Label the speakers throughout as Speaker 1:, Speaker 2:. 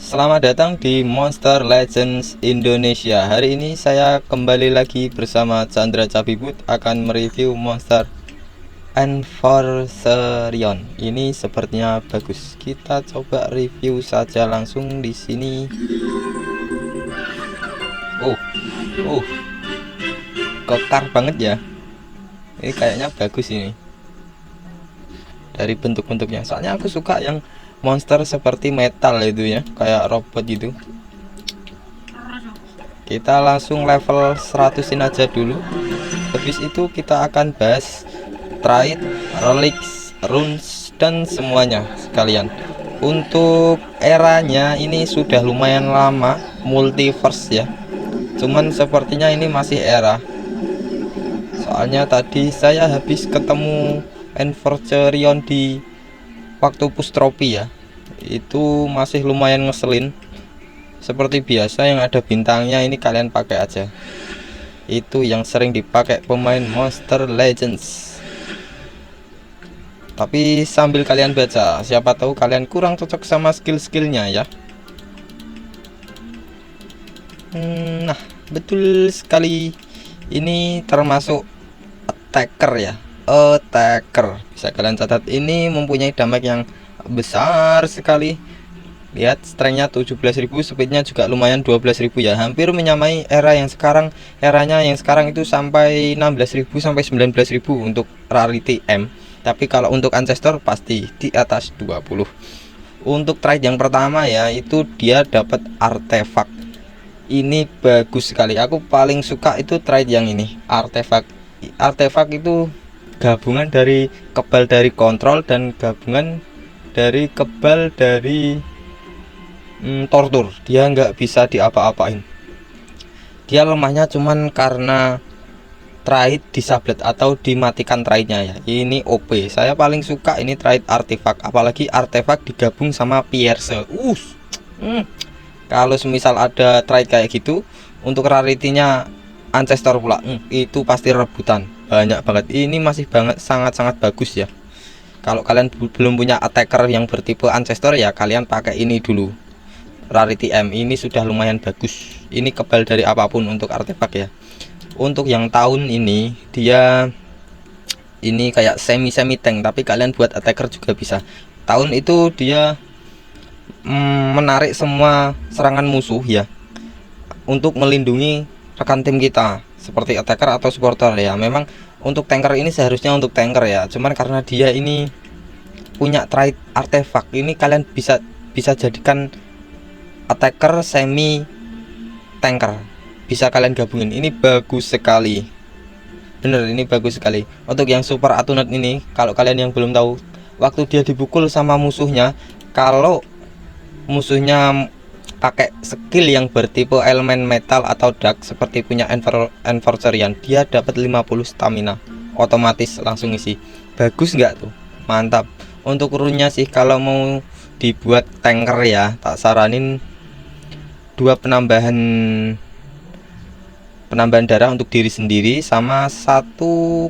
Speaker 1: Selamat datang di Monster Legends Indonesia. Hari ini saya kembali lagi bersama Chandra Cabibut akan mereview monster Enforcerion. Ini sepertinya bagus. Kita coba review saja langsung di sini. Oh, oh, kekar banget ya. Ini kayaknya bagus ini. Dari bentuk-bentuknya. Soalnya aku suka yang monster seperti metal itu ya, kayak robot gitu. Kita langsung level 100-in aja dulu. Habis itu kita akan bahas trait, relics, runes dan semuanya sekalian. Untuk eranya ini sudah lumayan lama, multiverse ya. Cuman sepertinya ini masih era. Soalnya tadi saya habis ketemu Enforcerion di waktu push trophy ya, itu masih lumayan ngeselin. Seperti biasa yang ada bintangnya ini kalian pakai aja, itu yang sering dipakai pemain Monster Legends. Tapi sambil kalian baca, siapa tahu kalian kurang cocok sama skill-skillnya ya. Nah, betul sekali, ini termasuk attacker ya. Attacker, bisa kalian catat, ini mempunyai damage yang besar sekali. Lihat strengthnya 17.000, speednya juga lumayan 12.000 ya, hampir menyamai era yang sekarang. Eranya yang sekarang itu sampai 16.000 sampai 19.000 untuk rarity M, tapi kalau untuk ancestor pasti di atas 20. Untuk trait yang pertama ya, itu dia dapat artefak. Ini bagus sekali, aku paling suka itu trait yang ini, artefak. Artefak itu gabungan dari kebal dari kontrol dan gabungan dari kebal dari tortur. Dia nggak bisa diapa-apain. Dia lemahnya cuman karena trait disablet atau dimatikan traitnya ya. Ini OP, saya paling suka ini trait artefak, apalagi artefak digabung sama pierce. Kalau semisal ada trait kayak gitu untuk rarity-nya ancestor pula, itu pasti rebutan banyak banget. Ini masih banget, sangat-sangat bagus ya. Kalau kalian belum punya attacker yang bertipe ancestor ya, kalian pakai ini dulu, rarity M. Ini sudah lumayan bagus, ini kebal dari apapun untuk artefak ya. Untuk yang tahun ini, dia ini kayak semi tank, tapi kalian buat attacker juga bisa. Tahun itu dia menarik semua serangan musuh ya, untuk melindungi rekan tim kita seperti attacker atau supporter ya. Memang untuk tanker ini seharusnya untuk tanker ya, cuman karena dia ini punya trait artefak, ini kalian bisa jadikan attacker semi tanker, bisa kalian gabungin. Ini bagus sekali, bener, ini bagus sekali. Untuk yang super atunet ini, kalau kalian yang belum tahu, waktu dia dipukul sama musuhnya, kalau musuhnya pakai skill yang bertipe elemen metal atau dark seperti punya Enforcerion, dia dapat 50 stamina otomatis langsung isi. Bagus nggak tuh? Mantap. Untuk runnya sih kalau mau dibuat tanker ya, tak saranin 2 penambahan darah untuk diri sendiri sama 1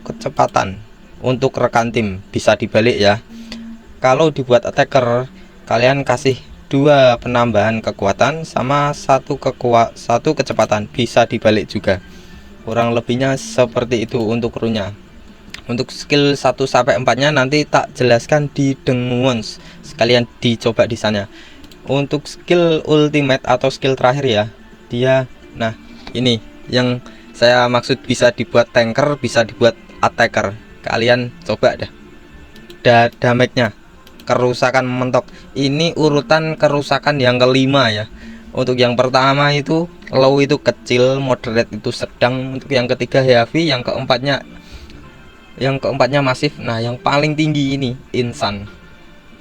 Speaker 1: kecepatan untuk rekan tim, bisa dibalik ya. Kalau dibuat attacker, kalian kasih 2 penambahan kekuatan sama 1 kecepatan, bisa dibalik juga. Kurang lebihnya seperti itu untuk runnya. Untuk skill 1 sampai 4 nya nanti tak jelaskan di Denguons, sekalian dicoba di sana. Untuk skill ultimate atau skill terakhir ya, dia, nah ini yang saya maksud, bisa dibuat tanker, bisa dibuat attacker. Kalian coba dah. Damage-nya, kerusakan mentok, ini urutan kerusakan yang kelima ya. Untuk yang pertama itu low, itu kecil, moderate itu sedang, untuk yang ketiga heavy, yang keempatnya masif. Nah yang paling tinggi ini insan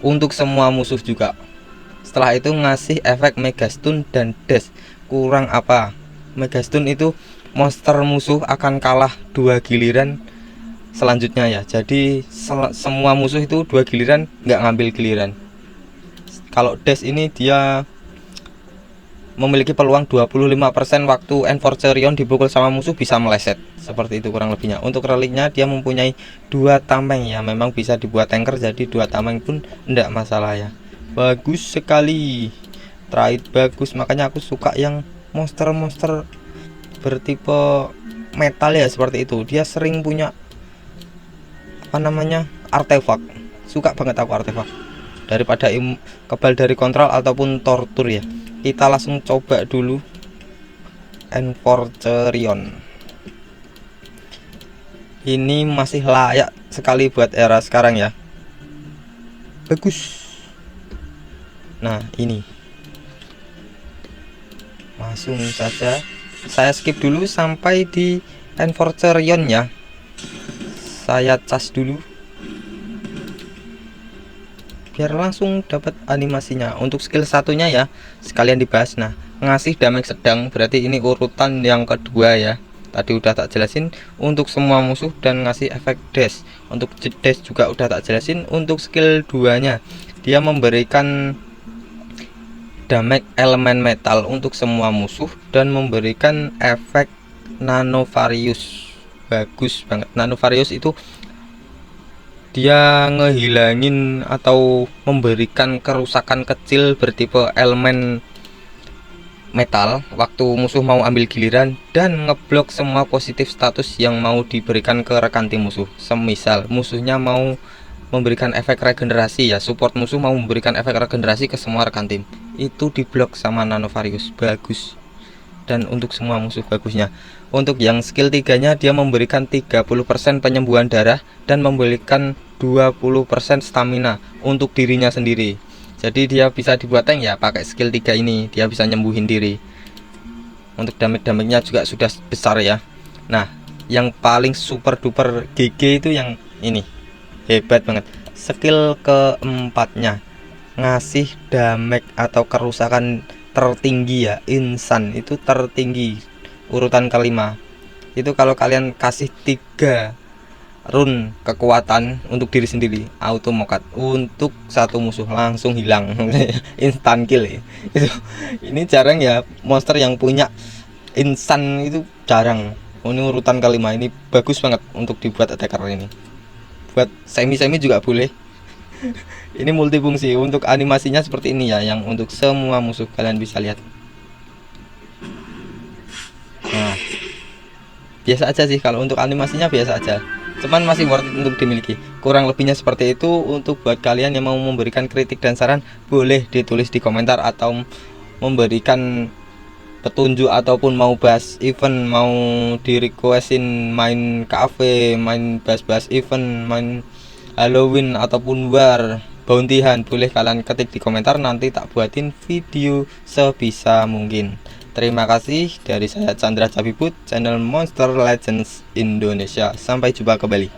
Speaker 1: untuk semua musuh juga. Setelah itu ngasih efek megastun dan dash. Kurang apa, megastun itu monster musuh akan kalah 2 giliran selanjutnya ya. Jadi semua musuh itu 2 giliran, nggak ngambil giliran. Kalau dash ini dia memiliki peluang 25% waktu Enforcerion dipukul sama musuh bisa meleset, seperti itu kurang lebihnya. Untuk reliknya dia mempunyai 2 tameng ya, memang bisa dibuat tanker, jadi 2 tameng pun enggak masalah ya. Bagus sekali. trade bagus. Makanya aku suka yang monster-monster bertipe metal ya, seperti itu. Dia sering punya apa namanya, artefak. Suka banget aku artefak daripada kebal dari kontrol ataupun tortur ya. Kita langsung coba dulu Enforcerion. Ini masih layak sekali buat era sekarang ya, bagus. Nah ini langsung saja saya skip dulu sampai di Enforcerion ya. Saya cas dulu biar langsung dapat animasinya. Untuk skill satunya ya sekalian dibahas. Nah, ngasih damage sedang berarti ini urutan yang kedua ya. Tadi udah tak jelasin untuk semua musuh dan ngasih efek dash. Untuk dash juga udah tak jelasin. Untuk skill 2 nya dia memberikan damage elemen metal untuk semua musuh dan memberikan efek Nanovarius. Bagus banget. Nanovarius itu dia ngehilangin atau memberikan kerusakan kecil bertipe elemen metal waktu musuh mau ambil giliran, dan ngeblok semua positif status yang mau diberikan ke rekan tim musuh. Semisal musuhnya mau memberikan efek regenerasi ya, support musuh mau memberikan efek regenerasi ke semua rekan tim, itu diblok sama Nanovarius. Bagus. Dan untuk semua musuh bagusnya. Untuk yang skill 3 nya dia memberikan 30% penyembuhan darah dan memberikan 20% stamina untuk dirinya sendiri. Jadi dia bisa dibuat tank ya pakai skill 3 ini, dia bisa nyembuhin diri. Untuk damage-nya juga sudah besar ya. Nah, yang paling super duper GG itu yang ini. Hebat banget. Skill keempatnya ngasih damage atau kerusakan tertinggi ya, insan itu tertinggi, urutan kelima. Itu kalau kalian kasih 3 rune kekuatan untuk diri sendiri, auto mokat untuk satu musuh langsung hilang. Instant kill ya. Itu ini jarang ya monster yang punya insan, itu jarang. Ini urutan kelima, ini bagus banget untuk dibuat attacker ini. Buat semi-semi juga boleh. Ini multifungsi. Untuk animasinya seperti ini ya, yang untuk semua musuh kalian bisa lihat. Nah, biasa aja sih kalau untuk animasinya, biasa aja. Cuman masih worth it untuk dimiliki. Kurang lebihnya seperti itu. Untuk buat kalian yang mau memberikan kritik dan saran, boleh ditulis di komentar atau memberikan petunjuk ataupun mau bahas event, mau di requestin main cafe, main bahas-bahas event, main Halloween ataupun war, bounty hunt, boleh kalian ketik di komentar, nanti tak buatin video sebisa mungkin. Terima kasih dari saya Chandra Cabibut, channel Monster Legends Indonesia. Sampai jumpa kembali.